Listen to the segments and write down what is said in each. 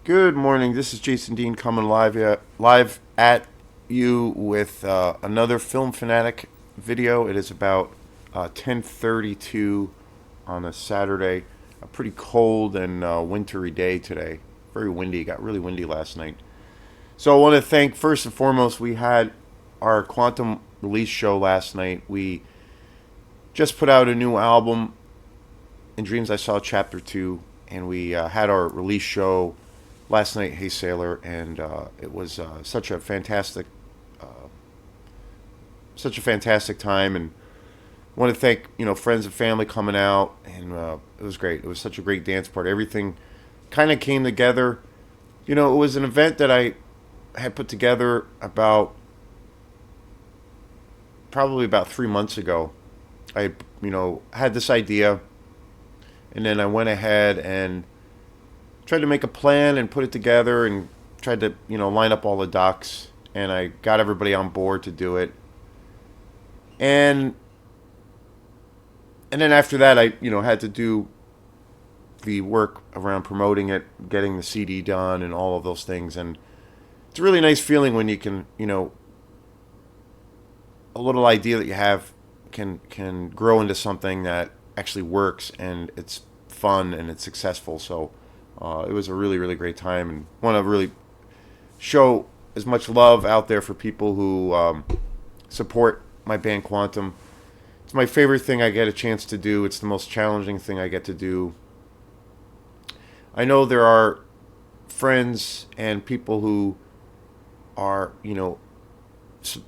Good morning. This is Jason Dean coming live at you with another Film Fanatic video. It is about 10:32 on a Saturday. A pretty cold and wintry day today. Very windy. It got really windy last night. So I want to thank first and foremost. We had our Quantum release show last night. We just put out a new album, In Dreams I Saw Chapter 2, and we had our release show last night, Hey Sailor, and it was such a fantastic time, and I want to thank friends and family coming out, and it was great. It was such a great dance party. Everything kind of came together. It was an event that I had put together probably about 3 months ago. I had this idea, and then I went ahead and tried to make a plan and put it together and tried to line up all the ducks, and I got everybody on board to do it. And then after that, I had to do the work around promoting it, getting the CD done, and all of those things. And it's a really nice feeling when you can a little idea that you have can grow into something that actually works, and it's fun and it's successful. So it was a really, really great time, and want to really show as much love out there for people who support my band Quantum. It's my favorite thing I get a chance to do. It's the most challenging thing I get to do. I know there are friends and people who are,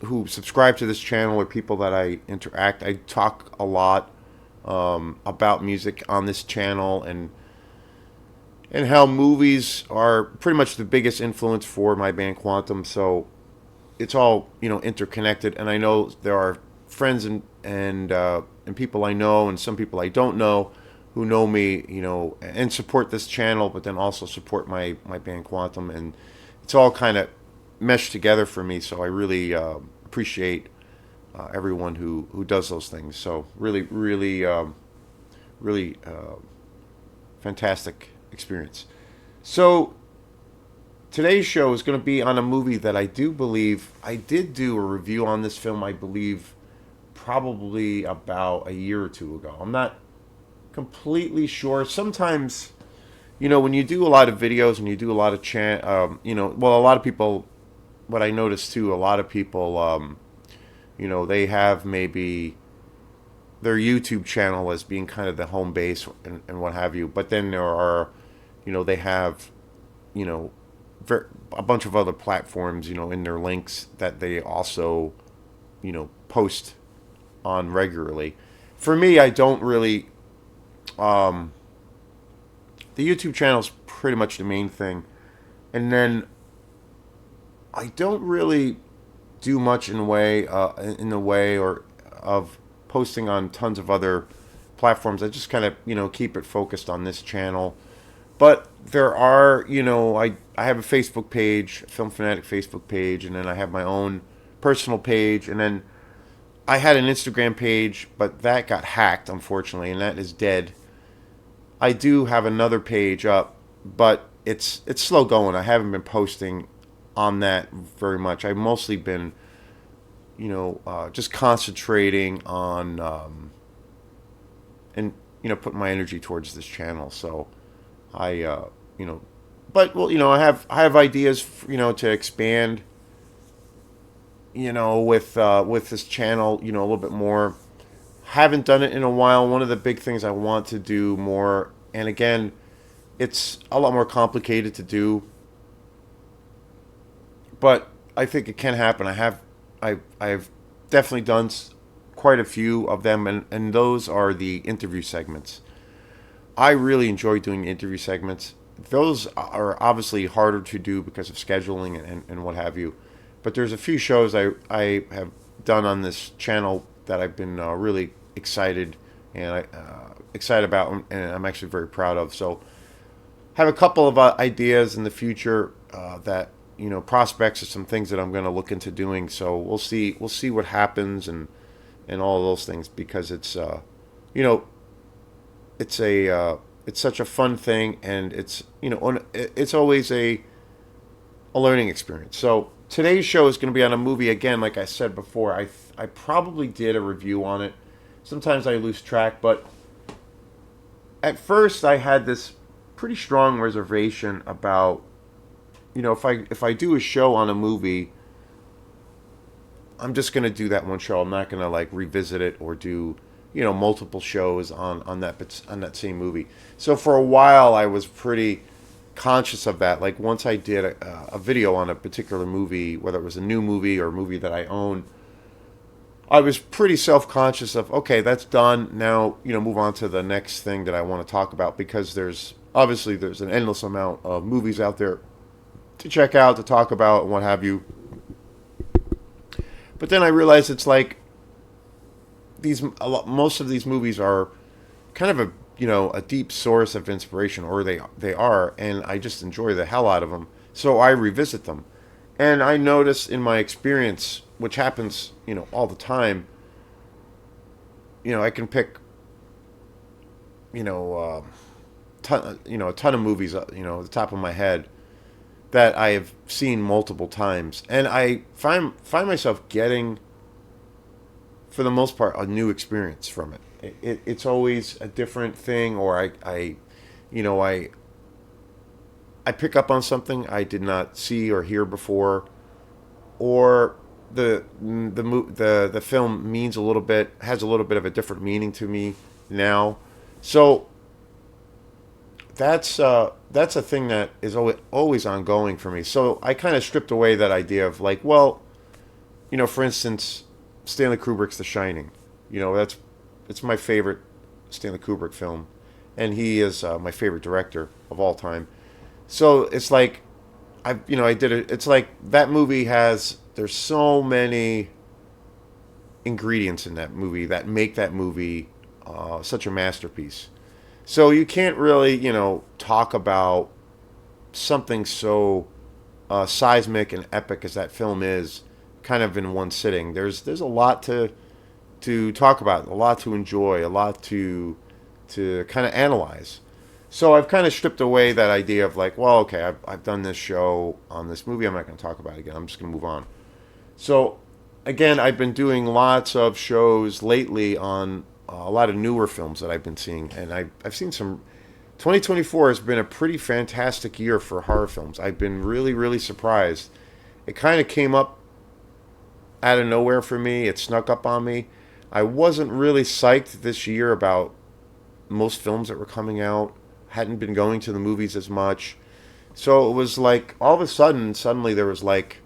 who subscribe to this channel, or people that I interact. I talk a lot about music on this channel, and how movies are pretty much the biggest influence for my band Quantum. So it's all interconnected, and I know there are friends and people I know, and some people I don't know, who know me, and support this channel, but then also support my band Quantum, and it's all kind of meshed together for me. So I really appreciate everyone who does those things. So really, really, really fantastic experience. So today's show is going to be on a movie that I do believe I did do a review on this film. I believe probably about a year or two ago. I'm not completely sure. Sometimes, when you do a lot of videos and you do a lot of a lot of people. What I noticed too, a lot of people, they have maybe their YouTube channel as being kind of the home base and what have you. But then there are, they have, a bunch of other platforms, in their links that they also, post on regularly. For me, I don't really. The YouTube channel is pretty much the main thing, and then I don't really do much in the way or of posting on tons of other platforms. I just kind of keep it focused on this channel. But there are I have a Facebook page, Film Fanatic Facebook page, and then I have my own personal page, and then I had an Instagram page, but that got hacked, unfortunately, and that is dead. I do have another page up, but it's slow going. I haven't been posting on that very much. I've mostly been, just concentrating on and putting my energy towards this channel. So I, but I have ideas, to expand, with this channel, a little bit more. Haven't done it in a while. One of the big things I want to do more, and again, it's a lot more complicated to do, but I think it can happen. I've definitely done quite a few of them, and those are the interview segments. I really enjoy doing interview segments. Those are obviously harder to do because of scheduling and what have you. But there's a few shows I have done on this channel that I've been really excited about, and I'm actually very proud of. So have a couple of ideas in the future that prospects of some things that I'm going to look into doing. So we'll see what happens, and all of those things, because it's it's it's such a fun thing, and it's it's always a learning experience. So today's show is going to be on a movie again. Like I said before, I probably did a review on it. Sometimes I lose track, but at first I had this pretty strong reservation about, if I do a show on a movie, I'm just going to do that one show. I'm not going to like revisit it or do multiple shows on that same movie. So for a while I was pretty conscious of that. Like once I did a video on a particular movie, whether it was a new movie or a movie that I own, I was pretty self-conscious of, okay, that's done. Now, move on to the next thing that I want to talk about, because there's an endless amount of movies out there to check out, to talk about, and what have you. But then I realized it's like most of these movies are kind of a deep source of inspiration, or they are, and I just enjoy the hell out of them. So I revisit them, and I notice in my experience, which happens all the time. I can pick you know a ton of movies at the top of my head that I have seen multiple times, and I find myself getting, for the most part, a new experience from it. It's always a different thing, or you know, I pick up on something I did not see or hear before, or the film has a little bit of a different meaning to me now. So that's a thing that is always ongoing for me. So I kind of stripped away that idea of like, well, for instance, Stanley Kubrick's The Shining. It's my favorite Stanley Kubrick film, and he is my favorite director of all time. So it's like I did it. It's like that movie there's so many ingredients in that movie that make that movie such a masterpiece. So you can't really talk about something so seismic and epic as that film is, kind of in one sitting. There's a lot to talk about, a lot to enjoy, a lot to kind of analyze. So I've kind of stripped away that idea of like, well, okay, I've done this show on this movie. I'm not going to talk about it again. I'm just going to move on. So again, I've been doing lots of shows lately on a lot of newer films that I've been seeing, and I've seen some. 2024 has been a pretty fantastic year for horror films. I've been really, really surprised. It kind of came up out of nowhere for me. It snuck up on me. I wasn't really psyched this year about most films that were coming out. Hadn't been going to the movies as much. So it was like all of a sudden, suddenly there was like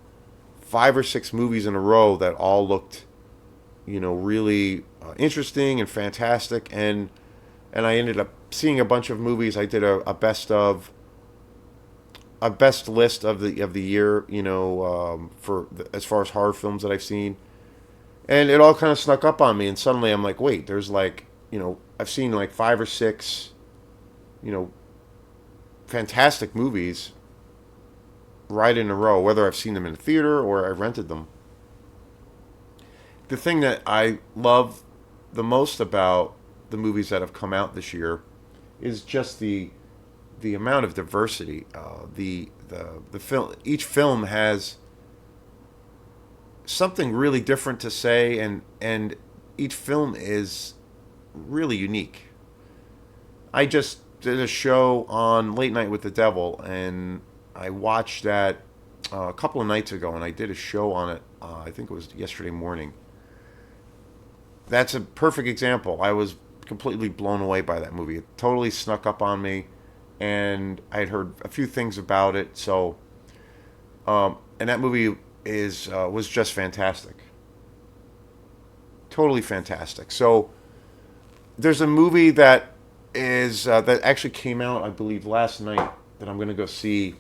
5 or 6 movies in a row that all looked, really interesting and fantastic. And I ended up seeing a bunch of movies. I did a best list of the year, as far as horror films that I've seen, and it all kind of snuck up on me. And suddenly I'm like, wait, there's like, I've seen like 5 or 6, you know, fantastic movies right in a row, whether I've seen them in the theater or I rented them. The thing that I love the most about the movies that have come out this year is just the amount of diversity. The film, each film has something really different to say, and each film is really unique. I just did a show on Late Night with the Devil, and I watched that a couple of nights ago, and I did a show on it. I think it was yesterday morning. That's a perfect example. I was completely blown away by that movie. It totally snuck up on me, and I had heard a few things about it. So, and that movie was just fantastic, totally fantastic. So, there's a movie that actually came out, I believe, last night that I'm going to go see.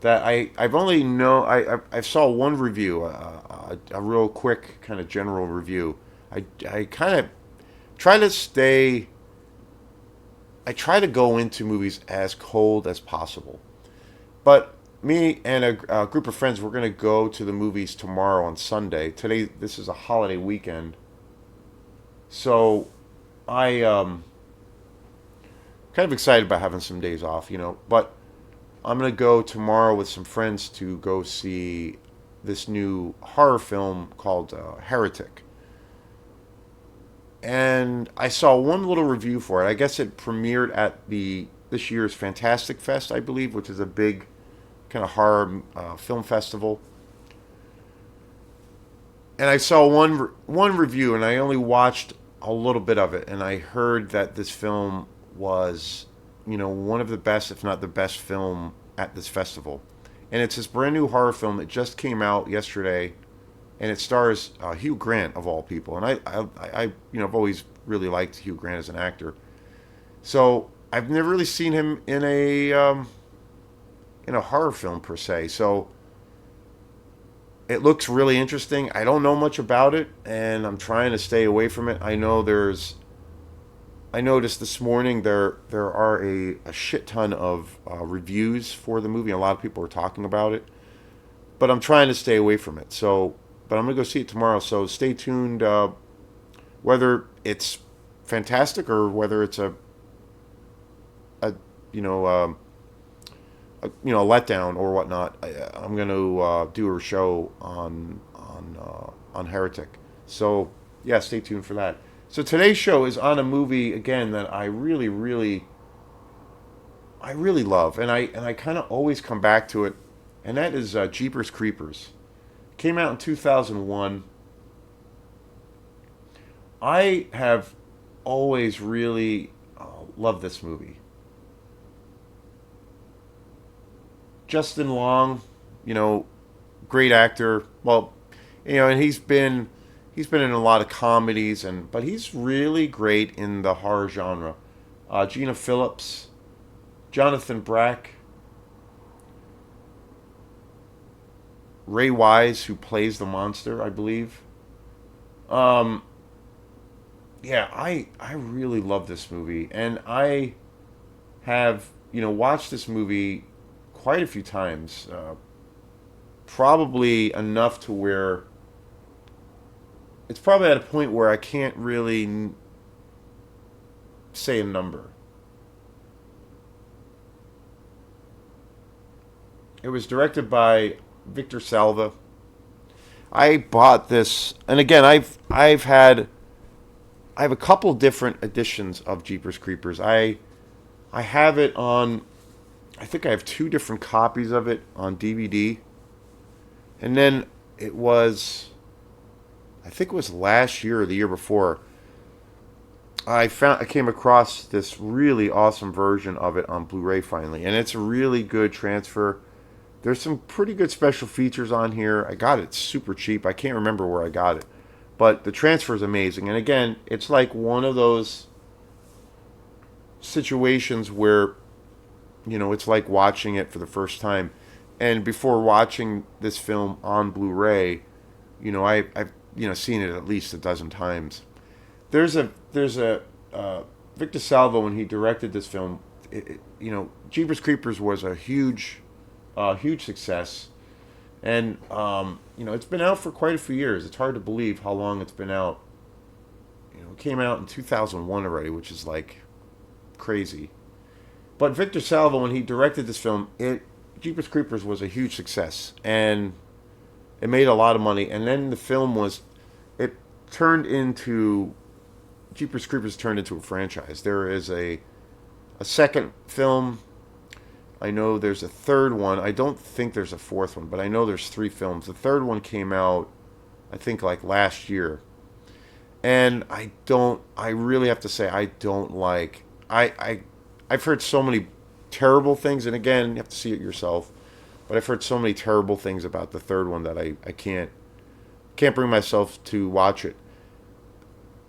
That I've only know I saw one review, a real quick kind of general review. I kind of try to stay. I try to go into movies as cold as possible. But me and a group of friends, we're going to go to the movies tomorrow on Sunday. Today, this is a holiday weekend, so I kind of excited about having some days off, you know. But I'm gonna go tomorrow with some friends to go see this new horror film called Heretic. And I saw one little review for it. I guess it premiered at the this year's Fantastic Fest, I believe, which is a big kind of horror film festival. And I saw one review, and I only watched a little bit of it, and I heard that this film was, you know, one of the best, if not the best film at this festival. And it's this brand new horror film that just came out yesterday, and it stars Hugh Grant of all people. And you know, I've always really liked Hugh Grant as an actor. So I've never really seen him in a horror film per se. So it looks really interesting. I don't know much about it, and I'm trying to stay away from it. I noticed this morning there are a shit ton of reviews for the movie. A lot of people are talking about it, but I'm trying to stay away from it. So, but I'm gonna go see it tomorrow. So stay tuned. Whether it's fantastic or whether it's a you know a letdown or whatnot, I'm going to do a show on Heretic. So yeah, stay tuned for that. So today's show is on a movie again that I really love, and I kind of always come back to it, and that is Jeepers Creepers. Came out in 2001. I have always really loved this movie. Justin Long, you know, great actor. Well, you know, and he's been in a lot of comedies, but he's really great in the horror genre. Gina Phillips, Jonathan Brack, Ray Wise, who plays the monster, I believe. Um, yeah, I really love this movie, and I have, you know, watched this movie quite a few times. Probably enough to where it's probably at a point where I can't really say a number. It was directed by Victor Salva. I bought this, and again, I have a couple different editions of Jeepers Creepers. I have it on. I think I have two different copies of it on DVD, and then it was. I think it was last year or the year before. I came across this really awesome version of it on Blu-ray finally, and it's a really good transfer. There's some pretty good special features on here. I got it super cheap. I can't remember where I got it, but the transfer is amazing. And again, it's like one of those situations where, you know, it's like watching it for the first time. And before watching this film on Blu-ray, you know, I've you know seen it at least a dozen times. There's a Victor Salvo, when he directed this film. You know, Jeepers Creepers was a huge success, and you know, it's been out for quite a few years. It's hard to believe how long it's been out. You know, it came out in 2001 already, which is like crazy. But Victor Salvo, when he directed this film, Jeepers Creepers was a huge success, and it made a lot of money. And then the film it turned into Jeepers Creepers turned into a franchise. There is a second film. I know there's a third one. I don't think there's a fourth one, but I know there's three films. The third one came out, I think, like last year. And I really have to say, I don't like, I've heard so many terrible things, and again, you have to see it yourself, but I've heard so many terrible things about the third one that I can't bring myself to watch it.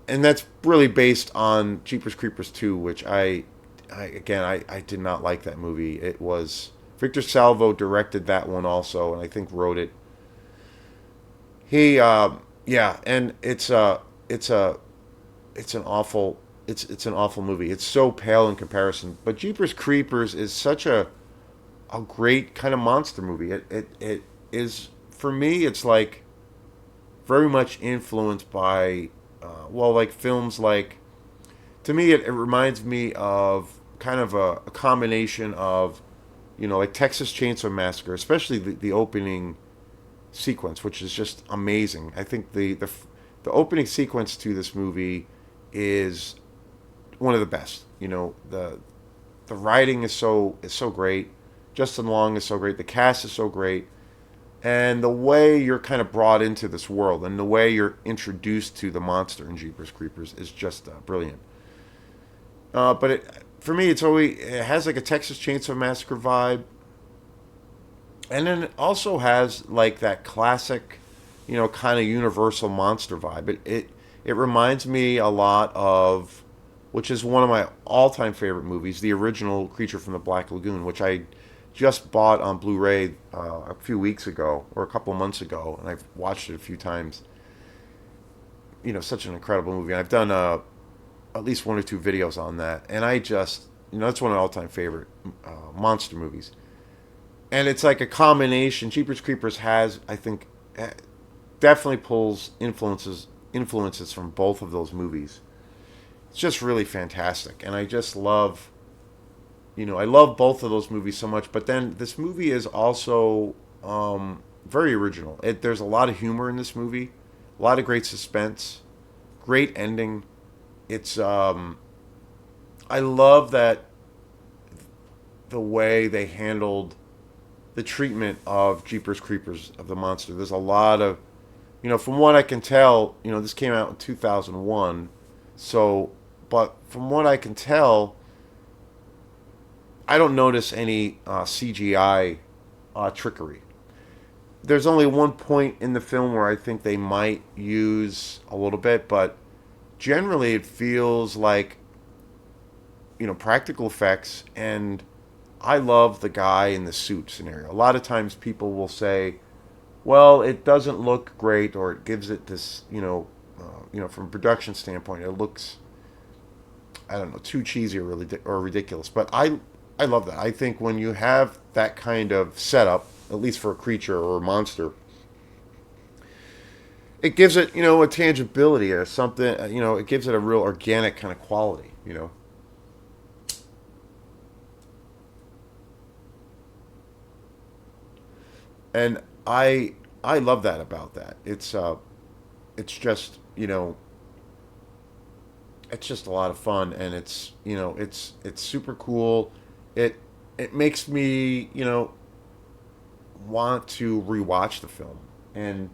And that's really based on Jeepers Creepers 2, which I did not like that movie. It was Victor Salvo directed that one also, and I think wrote it. Yeah, and it's an awful it's an awful movie. It's so pale in comparison. But Jeepers Creepers is such a great kind of monster movie. It is, for me. It's like very much influenced by like films like, to me it reminds me of kind of a combination of, like Texas Chainsaw Massacre, especially the opening sequence, which is just amazing. I think the opening sequence to this movie is one of the best. The writing is so great. Justin Long is so great. The cast is so great, and the way you're kind of brought into this world and the way you're introduced to the monster in Jeepers Creepers is just brilliant. But for me, it has like a Texas Chainsaw Massacre vibe, and then it also has like that classic, kind of universal monster vibe. It reminds me a lot of, which is one of my all-time favorite movies, the original Creature from the Black Lagoon, which I just bought on Blu-ray a few weeks ago or a couple months ago, and I've watched it a few times. Such an incredible movie. I've done at least one or two videos on that, and I just, that's one of my all-time favorite monster movies. And it's like a combination. Jeepers Creepers has, I think, definitely pulls influences from both of those movies. It's just really fantastic, and I just love, I love both of those movies so much. But then this movie is also very original. There's a lot of humor in this movie, a lot of great suspense, great ending. It's I love that the way they handled the treatment of Jeepers Creepers of the monster. There's a lot of, from what I can tell, this came out in 2001. So, but from what I can tell, I don't notice any CGI trickery. There's only one point in the film where I think they might use a little bit, but generally it feels like, practical effects. And I love the guy in the suit scenario. A lot of times people will say, well, it doesn't look great, or it gives it this, from a production standpoint, it looks, I don't know, too cheesy or ridiculous. But I love that. I think when you have that kind of setup, at least for a creature or a monster, it gives it, a tangibility or something. It gives it a real organic kind of quality. And I love that about that. It's just, it's just a lot of fun, and it's super cool. It it makes me, want to rewatch the film. And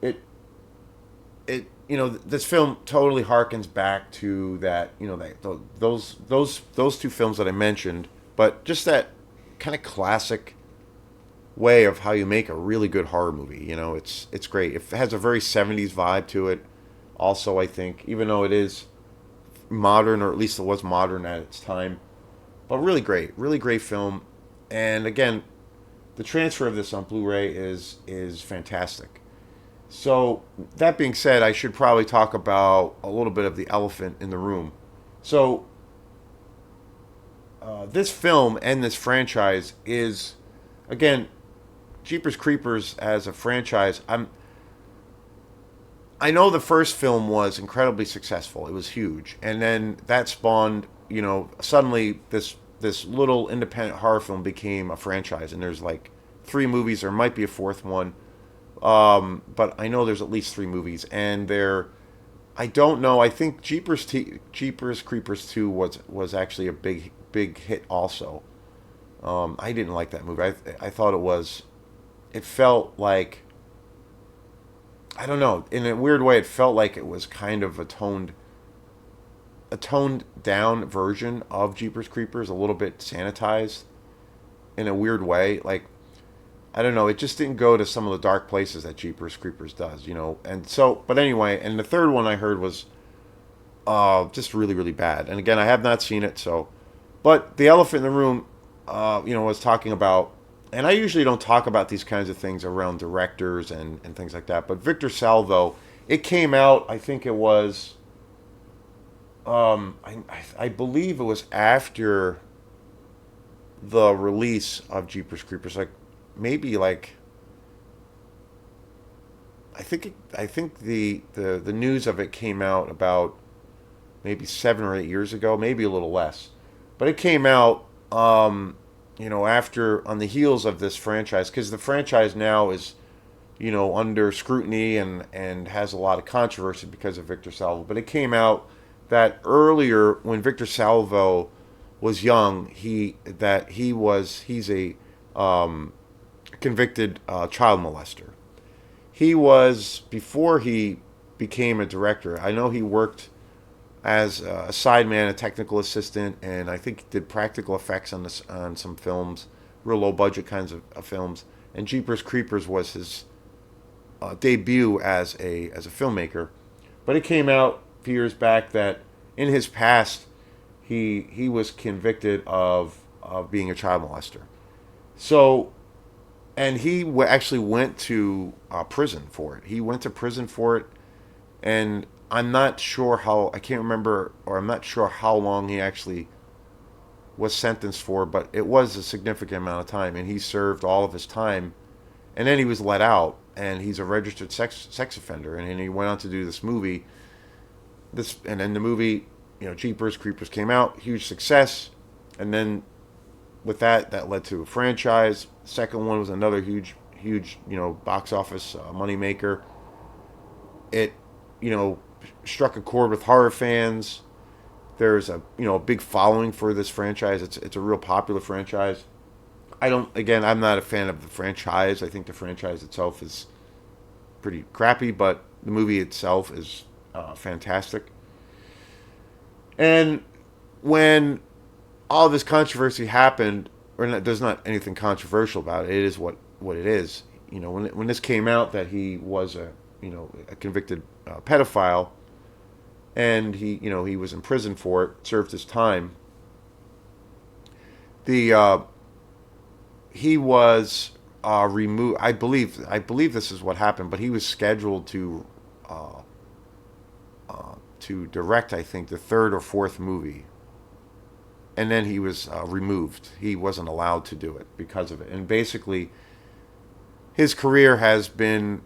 it this film totally harkens back to that, those two films that I mentioned, but just that kind of classic way of how you make a really good horror movie. It's great. It has a very 70s vibe to it. Also, I think, even though it is modern, or at least it was modern at its time, but really great film. And again, the transfer of this on Blu-ray is fantastic. So that being said, I should probably talk about a little bit of the elephant in the room. So this film and this franchise is, again, Jeepers Creepers as a franchise. I know the first film was incredibly successful. It was huge, and then that spawned, suddenly this little independent horror film became a franchise, and there's like three movies. There might be a fourth one, but I know there's at least three movies, and they're. I don't know. I think Jeepers Creepers 2 was actually a big hit also. I didn't like that movie. I thought it was. It felt like, I don't know, in a weird way, it felt like it was kind of a toned down version of Jeepers Creepers, a little bit sanitized in a weird way. Like, I don't know, it just didn't go to some of the dark places that Jeepers Creepers does. And so, but anyway, and the third one I heard was just really, really bad. And again, I have not seen it, so. But the elephant in the room, was talking about, and I usually don't talk about these kinds of things around directors and things like that, but Victor Salvo, it came out, I think it was, I believe it was after the release of Jeepers Creepers, like maybe like I think the news of it came out about maybe 7 or 8 years ago, maybe a little less. But it came out, after on the heels of this franchise, because the franchise now is, under scrutiny and has a lot of controversy because of Victor Salvo. But it came out that earlier when Victor Salvo was young, he's a convicted child molester. He was before he became a director. I know he worked as a sideman, a technical assistant, and I think did practical effects on some films, real low budget kinds of films. And Jeepers Creepers was his debut as a filmmaker. But it came out a few years back that in his past he was convicted of being a child molester. So and he actually went to prison for it. He went to prison for it, and I'm not sure how. I can't remember, or I'm not sure how long he actually was sentenced for, but it was a significant amount of time, and he served all of his time, and then he was let out, and he's a registered sex offender, and then he went on to do this movie. And then the movie, Jeepers Creepers came out, huge success, and then with that led to a franchise. Second one was another huge box office moneymaker. It you know struck a chord with horror fans. There's a big following for this franchise. It's a real popular franchise. I'm not a fan of the franchise. I think the franchise itself is pretty crappy, but the movie itself is fantastic. And when all this controversy happened, or not, there's not anything controversial about it. It is what it is. When this came out that he was a convicted pedophile, and he was in prison for it, served his time. The he was removed. I believe this is what happened, but he was scheduled uh, to direct, I think, the third or fourth movie, and then he was removed. He wasn't allowed to do it because of it, and basically, his career has been,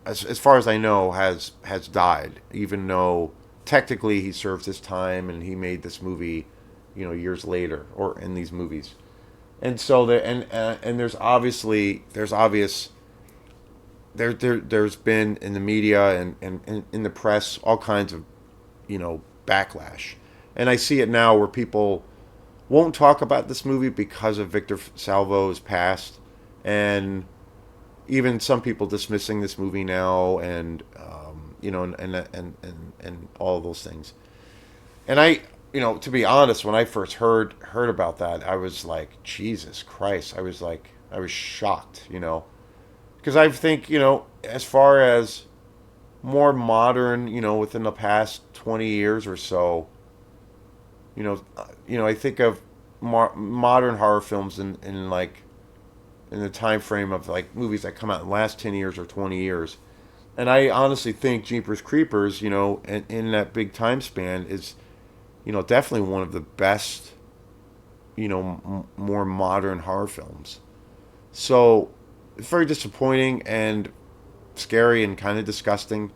as far as I know, has died. Even though technically he served his time and he made this movie, years later, or in these movies, and so and there's obvious there's been in the media and in the press all kinds of backlash, and I see it now where people won't talk about this movie because of Victor Salvo's past, and even some people dismissing this movie now, and and all of those things. And to be honest, when I first heard about that, I was like, Jesus Christ! I was shocked, because I think as far as more modern, within the past 20 years or so, I think of modern horror films in like in the time frame of like movies that come out in the last 10 years or 20 years. And I honestly think Jeepers Creepers, in that big time span is, definitely one of the best, more modern horror films. So it's very disappointing and scary and kind of disgusting.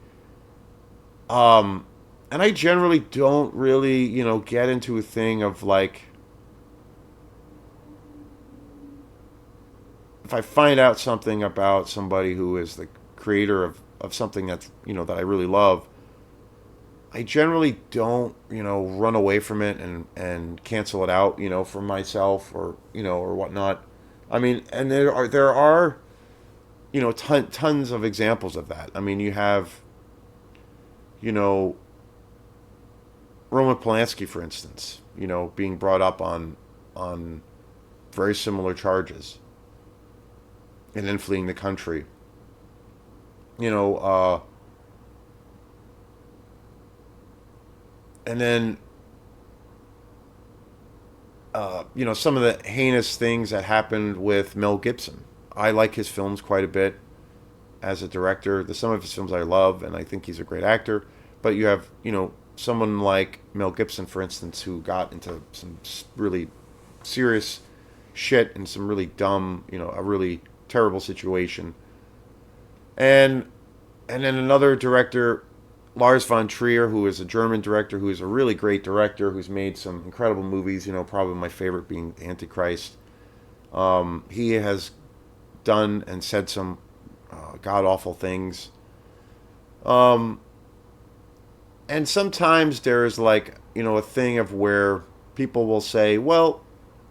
And I generally don't really, get into a thing of like, if I find out something about somebody who is the creator of something that's that I really love, I generally don't run away from it and cancel it out for myself or whatnot. I mean, and there are tons of examples of that. I mean, you have you know Roman Polanski, for instance, being brought up on very similar charges and then fleeing the country. You know, and then some of the heinous things that happened with Mel Gibson. I like his films quite a bit as a director. Some of his films I love, and I think he's a great actor. But you have someone like Mel Gibson, for instance, who got into some really serious shit and some really dumb, a really terrible situation. And then another director Lars von Trier, who is a German director, who is a really great director, who's made some incredible movies. You know, probably my favorite being Antichrist. He has done and said some god awful things. Um, and sometimes there's like, a thing of where people will say, well,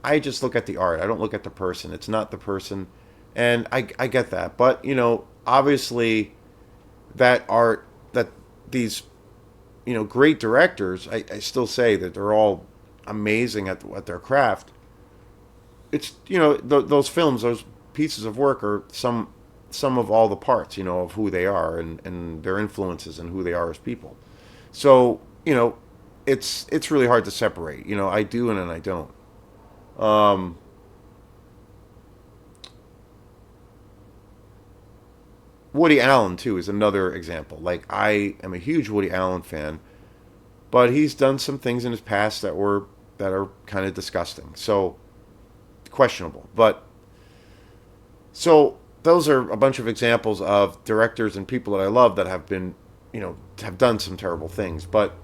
I just look at the art. I don't look at the person. It's not the person. And I get that. But, obviously that art, that these, great directors, I still say that they're all amazing at their craft. It's, those films, those pieces of work are some of all the parts, of who they are and their influences and who they are as people. So, it's really hard to separate. I do and I don't. Um, Woody Allen too is another example. Like I am a huge Woody Allen fan, but he's done some things in his past that are kind of disgusting. So questionable. But so those are a bunch of examples of directors and people that I love that have been, have done some terrible things. But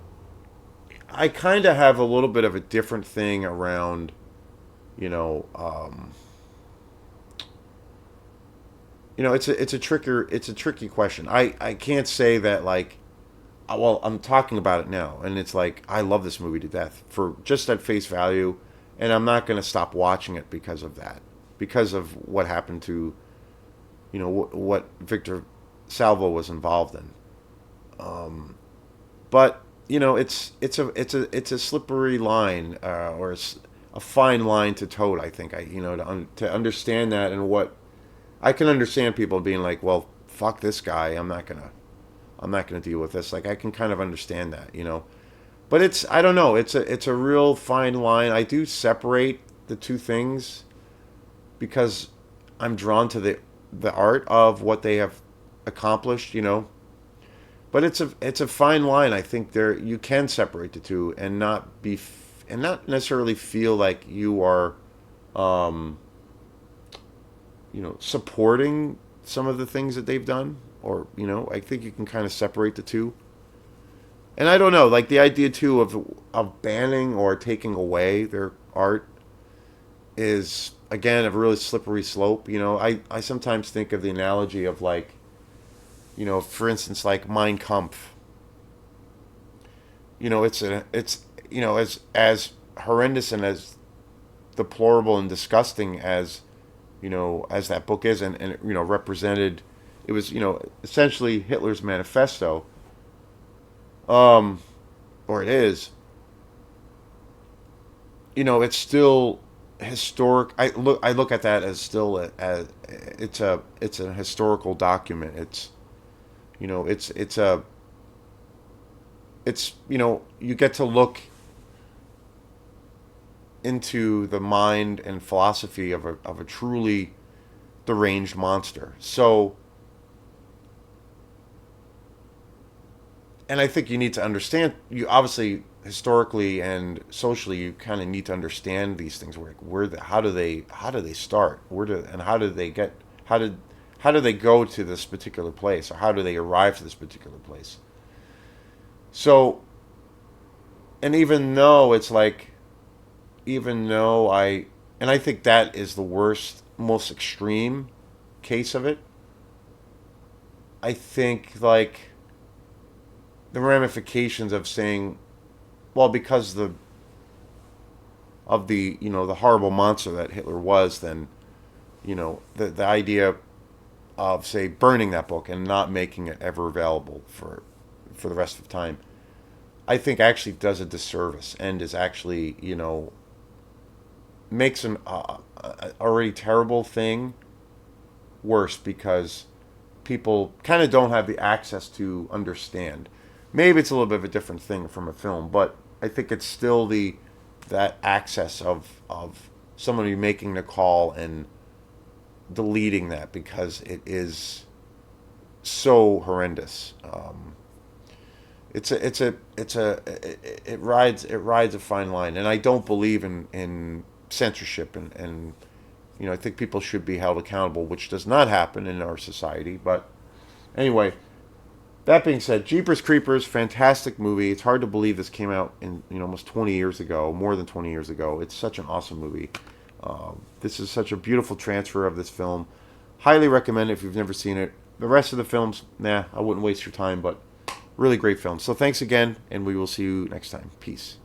I kind of have a little bit of a different thing around, you know, um, it's a tricky question. I can't say that like, well, I'm talking about it now, and it's like I love this movie to death for just at face value, and I'm not going to stop watching it because of that, because of what happened to, what Victor Salvo was involved in. Um, but it's a slippery line, a fine line to tote. I think to understand that, and what I can understand people being like, well, fuck this guy. I'm not gonna deal with this. Like I can kind of understand that. But I don't know. It's a real fine line. I do separate the two things because I'm drawn to the art of what they have accomplished. But it's a fine line. I think there you can separate the two and not necessarily feel like you are um, supporting some of the things that they've done, or I think you can kind of separate the two. And I don't know, like the idea too of banning or taking away their art is again a really slippery slope. I sometimes think of the analogy of like, for instance, like Mein Kampf. It's as horrendous and as deplorable and disgusting as that book is, and represented. It was essentially Hitler's manifesto, um, or it is. It's still historic. I look at that as still as it's a historical document. It's you get to look into the mind and philosophy of a truly deranged monster. So, and I think you need to understand. You obviously historically and socially, you kind of need to understand these things. How do they start? How do they get? How do they go to this particular place, or how do they arrive to this particular place? So, and even though I think that is the worst, most extreme case of it. I think like the ramifications of saying, well, because the horrible monster that Hitler was, then the idea of say burning that book and not making it ever available for the rest of time, I think actually does a disservice and is actually makes an already terrible thing worse, because people kind of don't have the access to understand. Maybe it's a little bit of a different thing from a film, but I think it's still the that access of somebody making the call and deleting that because it is so horrendous. It rides a fine line, and I don't believe in censorship, and I think people should be held accountable, which does not happen in our society. But anyway, That being said, Jeepers Creepers, fantastic movie. It's hard to believe this came out in almost 20 years ago, more than 20 years ago. It's such an awesome movie. This is such a beautiful transfer of this film. Highly recommend it if you've never seen it. The rest of the films, nah, I wouldn't waste your time, but really great film. So thanks again, and we will see you next time. Peace.